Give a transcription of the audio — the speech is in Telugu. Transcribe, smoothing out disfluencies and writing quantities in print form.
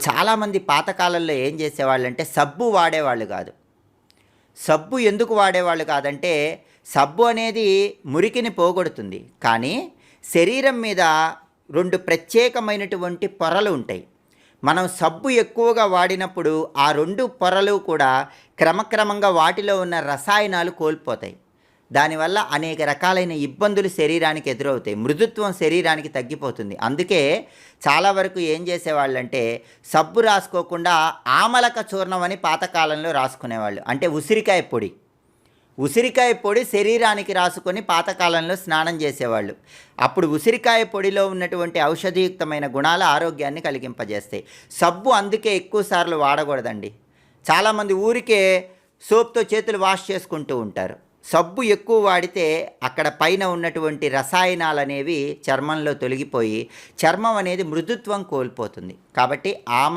చాలామంది పాతకాలంలో ఏం చేసేవాళ్ళంటే సబ్బు వాడేవాళ్ళు కాదు. సబ్బు ఎందుకు వాడేవాళ్ళు కాదంటే, సబ్బు అనేది మురికిని పోగొడుతుంది. కానీ శరీరం మీద 2 ప్రత్యేకమైనటువంటి పొరలు ఉంటాయి. మనం సబ్బు ఎక్కువగా వాడినప్పుడు ఆ 2 పొరలు కూడా క్రమక్రమంగా వాటిలో ఉన్న రసాయనాలు కోల్పోతాయి. దానివల్ల అనేక రకాలైన ఇబ్బందులు శరీరానికి ఎదురవుతాయి. మృదుత్వం శరీరానికి తగ్గిపోతుంది. అందుకే చాలా వరకు ఏం చేసేవాళ్ళంటే సబ్బు రాసుకోకుండా ఆమలక చూర్ణం అని పాతకాలంలో రాసుకునేవాళ్ళు. అంటే ఉసిరికాయ పొడి. ఉసిరికాయ పొడి శరీరానికి రాసుకొని పాతకాలంలో స్నానం చేసేవాళ్ళు. అప్పుడు ఉసిరికాయ పొడిలో ఉన్నటువంటి ఔషధీయుక్తమైన గుణాలు ఆరోగ్యాన్ని కలిగింపజేస్తాయి. సబ్బు అందుకే ఎక్కువ సార్లు వాడకూడదండి. చాలామంది ఊరికే సోప్తో చేతులు వాష్ చేసుకుంటూ ఉంటారు. సబ్బు ఎక్కువ వాడితే అక్కడ పైన ఉన్నటువంటి రసాయనాలు అనేవి చర్మంలో తొలగిపోయి చర్మం అనేది మృదుత్వం కోల్పోతుంది. కాబట్టి